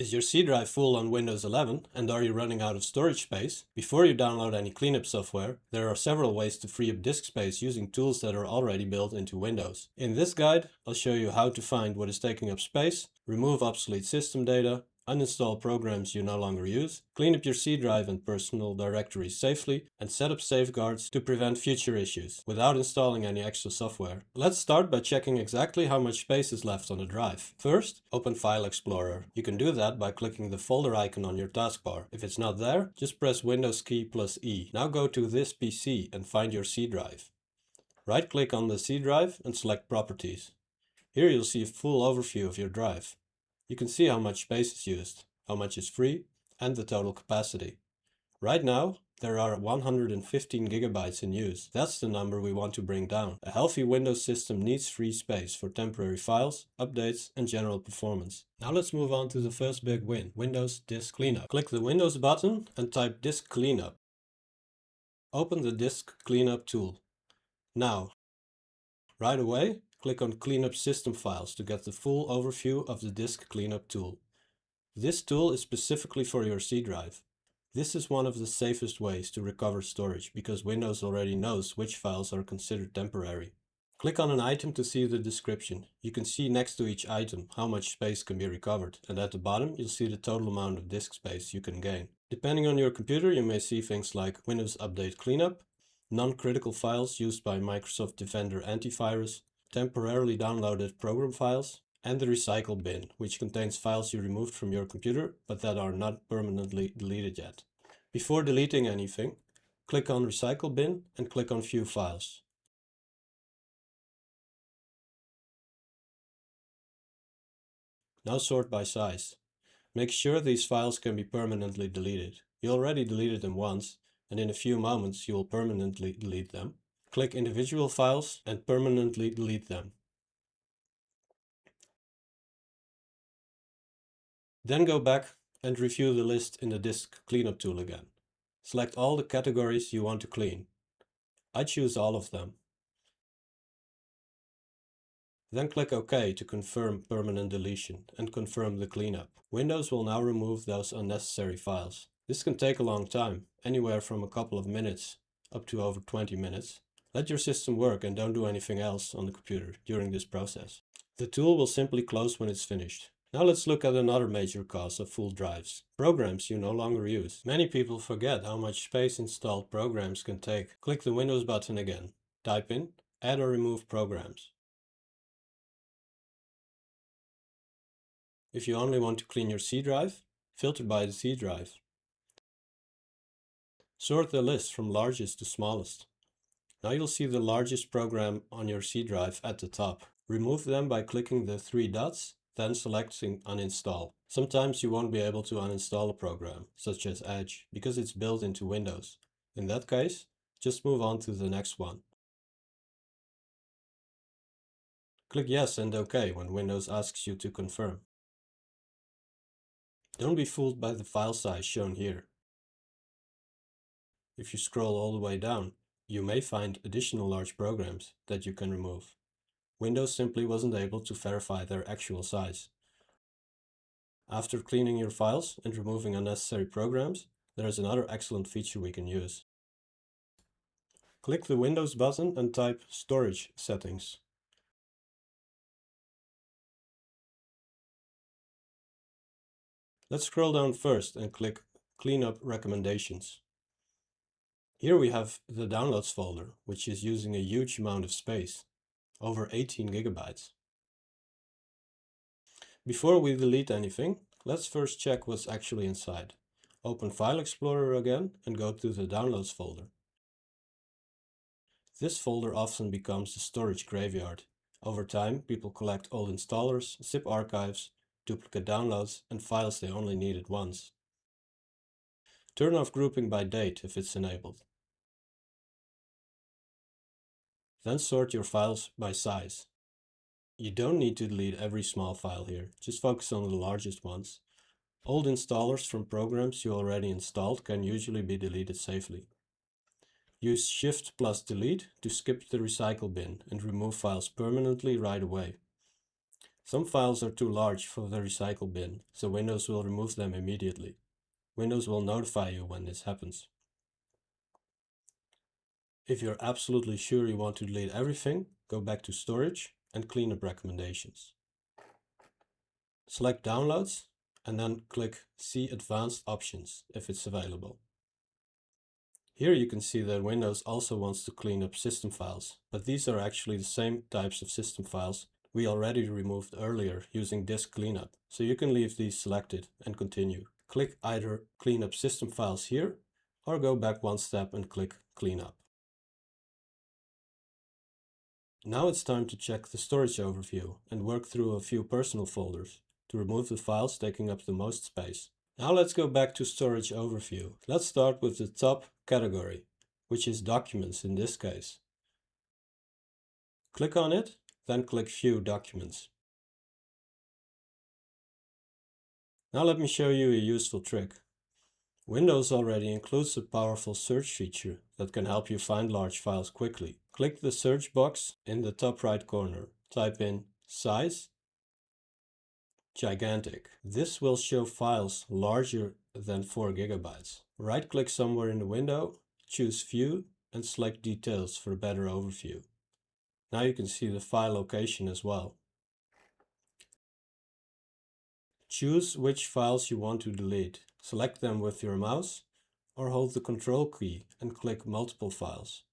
Is your C drive full on Windows 11 and are you running out of storage space? Before you download any cleanup software, there are several ways to free up disk space using tools that are already built into Windows. In this guide, I'll show you how to find what is taking up space, remove obsolete system data, uninstall programs you no longer use, clean up your C drive and personal directories safely, and set up safeguards to prevent future issues without installing any extra software. Let's start by checking exactly how much space is left on the drive. First, open File Explorer. You can do that by clicking the folder icon on your taskbar. If it's not there, just press Windows key plus E. Now go to this PC and find your C drive. Right-click on the C drive and select Properties. Here you'll see a full overview of your drive. You can see how much space is used, how much is free, and the total capacity. Right now, there are 115 gigabytes in use. That's the number we want to bring down. A healthy Windows system needs free space for temporary files, updates, and general performance. Now let's move on to the first big win, Windows Disk Cleanup. Click the Windows button and type Disk Cleanup. Open the Disk Cleanup tool. Now, right away, click on Cleanup System Files to get the full overview of the Disk Cleanup tool. This tool is specifically for your C drive. This is one of the safest ways to recover storage because Windows already knows which files are considered temporary. Click on an item to see the description. You can see next to each item how much space can be recovered, and at the bottom you'll see the total amount of disk space you can gain. Depending on your computer, you may see things like Windows Update Cleanup, non-critical files used by Microsoft Defender antivirus, temporarily downloaded program files, and the recycle bin, which contains files you removed from your computer but that are not permanently deleted yet. Before deleting anything, click on Recycle Bin and click on View Files. Now sort by size. Make sure these files can be permanently deleted. You already deleted them once, and in a few moments you will permanently delete them. Click individual files and permanently delete them. Then go back and review the list in the Disk Cleanup tool again. Select all the categories you want to clean. I choose all of them. Then click OK to confirm permanent deletion and confirm the cleanup. Windows will now remove those unnecessary files. This can take a long time, anywhere from a couple of minutes up to over 20 minutes. Let your system work and don't do anything else on the computer during this process. The tool will simply close when it's finished. Now let's look at another major cause of full drives. Programs you no longer use. Many people forget how much space installed programs can take. Click the Windows button again. Type in Add or Remove Programs. If you only want to clean your C drive, filter by the C drive. Sort the list from largest to smallest. Now you'll see the largest program on your C drive at the top. Remove them by clicking the three dots, then selecting Uninstall. Sometimes you won't be able to uninstall a program, such as Edge, because it's built into Windows. In that case, just move on to the next one. Click Yes and OK when Windows asks you to confirm. Don't be fooled by the file size shown here. If you scroll all the way down, you may find additional large programs that you can remove. Windows simply wasn't able to verify their actual size. After cleaning your files and removing unnecessary programs, there is another excellent feature we can use. Click the Windows button and type Storage Settings. Let's scroll down first and click Cleanup Recommendations. Here we have the Downloads folder, which is using a huge amount of space, over 18 gigabytes. Before we delete anything, let's first check what's actually inside. Open File Explorer again and go to the Downloads folder. This folder often becomes the storage graveyard. Over time, people collect old installers, zip archives, duplicate downloads, and files they only needed once. Turn off grouping by date if it's enabled. Then sort your files by size. You don't need to delete every small file here, just focus on the largest ones. Old installers from programs you already installed can usually be deleted safely. Use Shift plus Delete to skip the recycle bin and remove files permanently right away. Some files are too large for the recycle bin, so Windows will remove them immediately. Windows will notify you when this happens. If you're absolutely sure you want to delete everything, go back to Storage and Cleanup Recommendations. Select Downloads and then click See Advanced Options if it's available. Here you can see that Windows also wants to clean up system files, but these are actually the same types of system files we already removed earlier using disk cleanup, so you can leave these selected and continue. Click either Clean up system files here, or go back one step and click Cleanup. Now it's time to check the storage overview and work through a few personal folders to remove the files taking up the most space. Now let's go back to Storage Overview. Let's start with the top category, which is Documents in this case. Click on it, then click View Documents. Now let me show you a useful trick. Windows already includes a powerful search feature that can help you find large files quickly. Click the search box in the top right corner. Type in size, gigantic. This will show files larger than 4 GB. Right-click somewhere in the window, choose View and select Details for a better overview. Now you can see the file location as well. Choose which files you want to delete. Select them with your mouse or hold the Control key and click Multiple Files.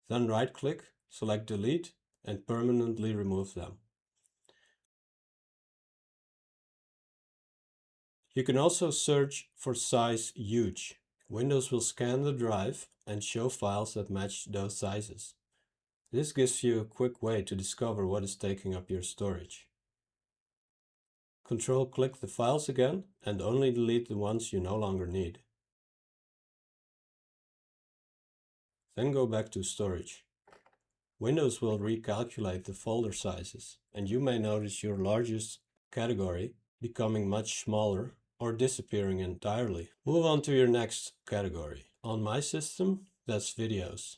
Then right-click, select Delete and permanently remove them. You can also search for size huge. Windows will scan the drive and show files that match those sizes. This gives you a quick way to discover what is taking up your storage. Control-click the files again and only delete the ones you no longer need. Then go back to Storage. Windows will recalculate the folder sizes, and you may notice your largest category becoming much smaller or disappearing entirely. Move on to your next category. On my system, that's Videos.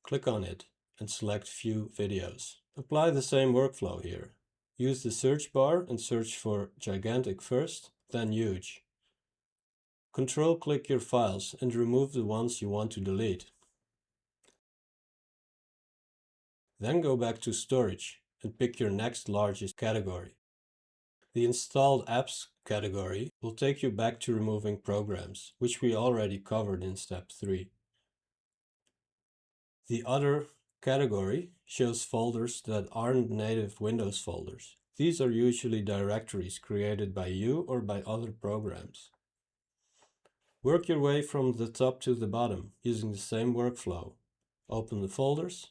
Click on it and select View Videos. Apply the same workflow here. Use the search bar and search for gigantic first, then huge. Control-click your files and remove the ones you want to delete. Then go back to Storage and pick your next largest category. The Installed Apps category will take you back to removing programs, which we already covered in step 3. The Other category shows folders that aren't native Windows folders. These are usually directories created by you or by other programs. Work your way from the top to the bottom using the same workflow. Open the folders,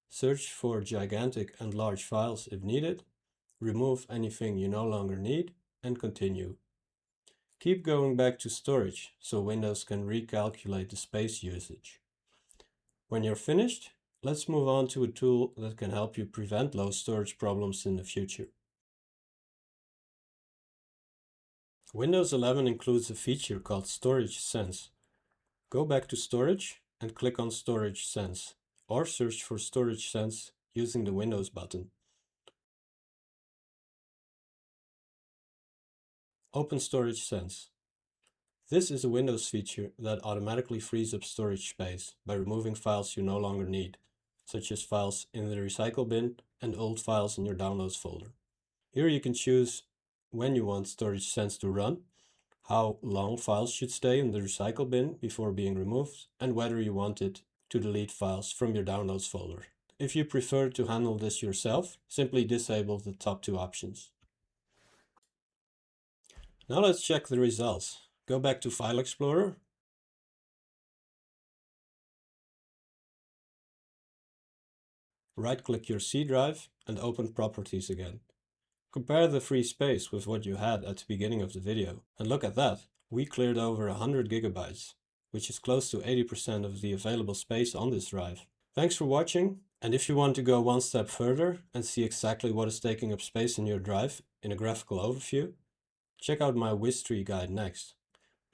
search for gigantic and large files if needed, remove anything you no longer need, and continue. Keep going back to storage so Windows can recalculate the space usage. When you're finished, let's move on to a tool that can help you prevent low storage problems in the future. Windows 11 includes a feature called Storage Sense. Go back to Storage and click on Storage Sense, or search for Storage Sense using the Windows button. Open Storage Sense. This is a Windows feature that automatically frees up storage space by removing files you no longer need, such as files in the recycle bin and old files in your Downloads folder. Here you can choose when you want Storage Sense to run, how long files should stay in the recycle bin before being removed, and whether you want it to delete files from your Downloads folder. If you prefer to handle this yourself, simply disable the top 2 options. Now let's check the results. Go back to File Explorer. Right-click your C drive and open Properties again. Compare the free space with what you had at the beginning of the video. And look at that, we cleared over 100 GB, which is close to 80% of the available space on this drive. Thanks for watching, and if you want to go one step further and see exactly what is taking up space in your drive in a graphical overview, check out my Wiz tree guide next.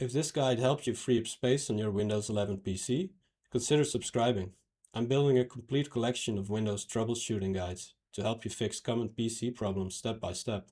If this guide helped you free up space on your Windows 11 PC, consider subscribing. I'm building a complete collection of Windows troubleshooting guides to help you fix common PC problems step by step.